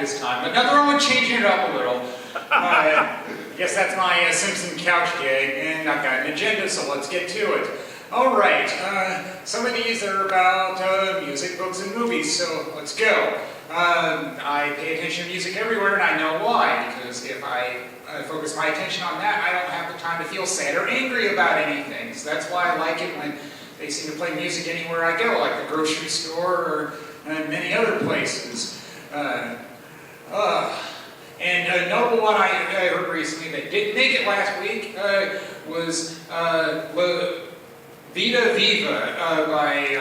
this time, but nothing wrong with changing it up a little. Guess that's my Simpson couch gig, and I've got an agenda, so let's get to it. All right, some of these are about music, books, and movies, so let's go. I pay attention to music everywhere, and I know why, because if I focus my attention on that, I don't have the time to feel sad or angry about anything. So that's why I like it when they seem to play music anywhere I go, like the grocery store or many other places. And a notable one I heard recently that didn't make it last week was Vita Viva by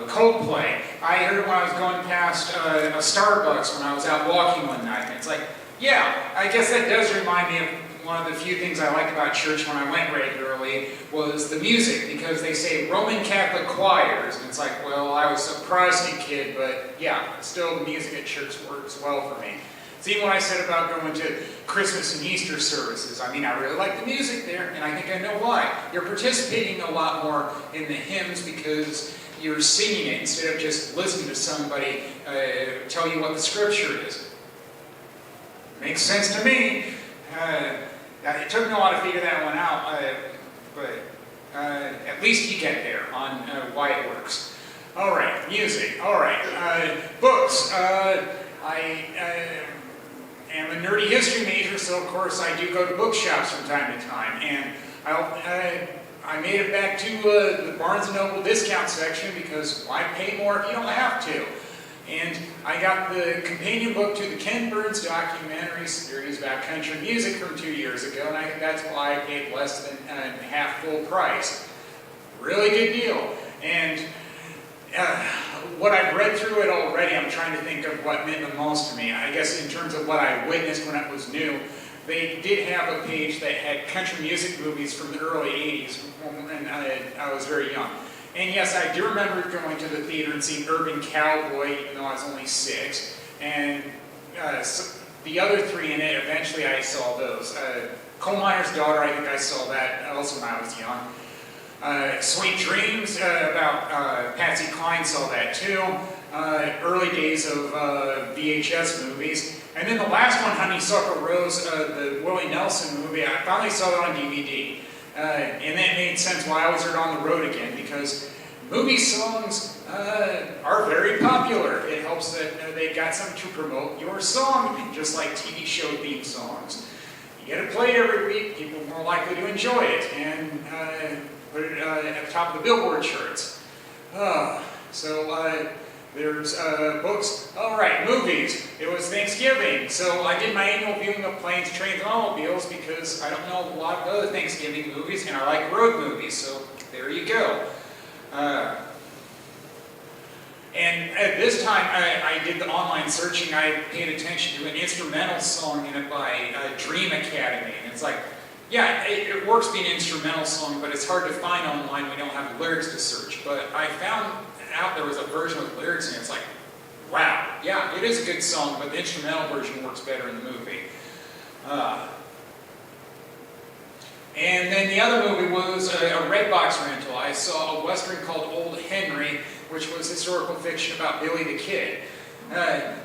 Coldplay. I heard it when I was going past a Starbucks when I was out walking one night. And it's like, yeah, I guess that does remind me of one of the few things I like about church when I went regularly was the music, because they say Roman Catholic choirs. And it's like, well, I was a Protestant kid, but yeah, still the music at church works well for me. See what I said about going to Christmas and Easter services. I mean, I really like the music there, and I think I know why. You're participating a lot more in the hymns because you're singing it instead of just listening to somebody tell you what the scripture is. Makes sense to me. It took me a while to figure that one out, but at least you get there on why it works. All right, music. All right, books. I am a nerdy history major, so of course I do go to bookshops from time to time. And I made it back to the Barnes & Noble discount section because why pay more if you don't have to? And I got the companion book to the Ken Burns documentary series about country music from 2 years ago, and I think that's why I paid less than half full price. Really good deal. And what I've read through it already, I'm trying to think of what meant the most to me. I guess in terms of what I witnessed when it was new, they did have a page that had country music movies from the early 80s, and I was very young. And yes, I do remember going to the theater and seeing Urban Cowboy, even though I was only 6. And so the other 3 in it, eventually I saw those. Coal Miner's Daughter, I think I saw that also when I was young. Sweet Dreams, about Patsy Cline, saw that too. Early days of VHS movies. And then the last one, Honeysuckle Rose, the Willie Nelson movie, I finally saw it on DVD. And that made sense why I was heard on the road again, because movie songs are very popular. It helps that they've got something to promote your song, just like TV show theme songs. You get it played every week, people are more likely to enjoy it, and put it at the top of the Billboard charts. There's books. All right, movies. It was Thanksgiving, so I did my annual viewing of Planes, Trains, and Automobiles because I don't know a lot of other Thanksgiving movies, and I like road movies, so there you go. And at this time, I did the online searching. I paid attention to an instrumental song in it by Dream Academy, and it's like, yeah, it works being an instrumental song, but it's hard to find online. We don't have lyrics to search, but I found out there was a version with lyrics, and it's like, wow, yeah, it is a good song, but the instrumental version works better in the movie. And then the other movie was a Redbox rental. I saw a Western called Old Henry, which was historical fiction about Billy the Kid.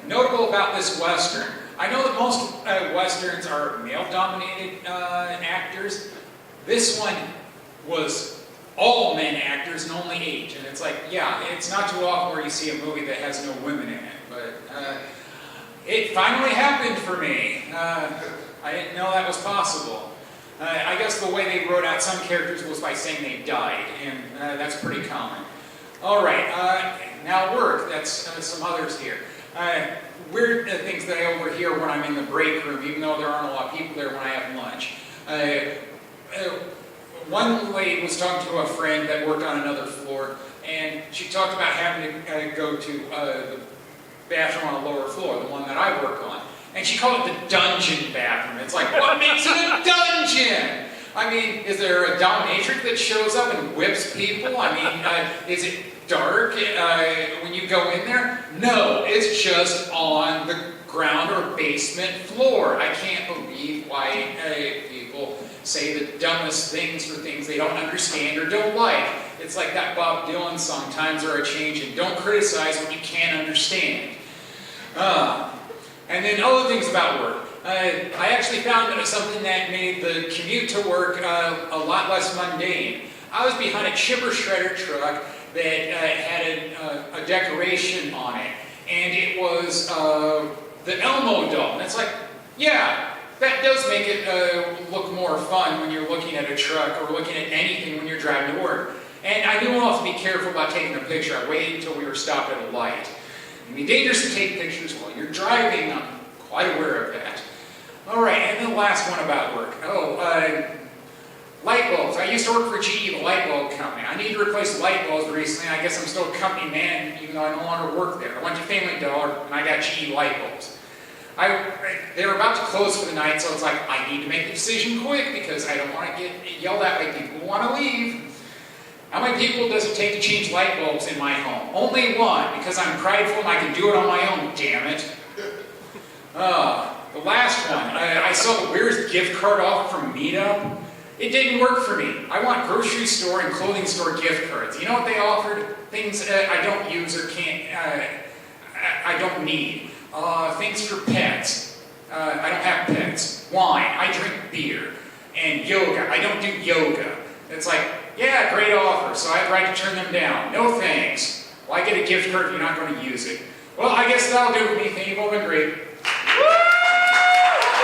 Notable about this Western, I know that most Westerns are male-dominated actors. This one was all men actors and only 8. And it's like, yeah, it's not too often where you see a movie that has no women in it. But it finally happened for me. I didn't know that was possible. I guess the way they wrote out some characters was by saying they died, and that's pretty common. All right, now work. That's some others here. Weird things that I overhear when I'm in the break room, even though there aren't a lot of people there when I have lunch. One lady was talking to a friend that worked on another floor, and she talked about having to go to the bathroom on the lower floor, the one that I work on. And she called it the dungeon bathroom. It's like, what makes it a dungeon? I mean, is there a dominatrix that shows up and whips people? I mean, is it dark when you go in there? No, it's just on the ground or basement floor. I can't believe why people say the dumbest things for things they don't understand or don't like. It's like that Bob Dylan song, Times Are a Changin'. Don't criticize what you can't understand. And then other things about work. I actually found something that made the commute to work a lot less mundane. I was behind a chipper shredder truck that had a decoration on it, and it was the Elmo doll. And it's like, yeah, that does make it look more fun when you're looking at a truck or looking at anything when you're driving to work. And I knew I'll have to be careful about taking a picture. I waited until we were stopped at a light. It can be dangerous to take pictures while you're driving. I'm quite aware of that. All right, and then the last one about work. Light bulbs. I used to work for GE, the light bulb company. I need to replace light bulbs recently. I guess I'm still a company man, even though I no longer work there. I went to Family Dollar, and I got GE light bulbs. They were about to close for the night, so it's like, I need to make the decision quick because I don't want to get yelled at by people who want to leave. How many people does it take to change light bulbs in my home? Only one, because I'm prideful and I can do it on my own, damn it. The last one, I saw the weirdest gift card offer from Meetup. It didn't work for me. I want grocery store and clothing store gift cards. You know what they offered? Things I don't use or I don't need. Things for pets. I don't have pets. Wine. I drink beer. And yoga. I don't do yoga. It's like, yeah, great offer, so I have the right to turn them down. No thanks. Well, I get a gift card if you're not going to use it. Well, I guess that'll do it with me. Thank you all, been great.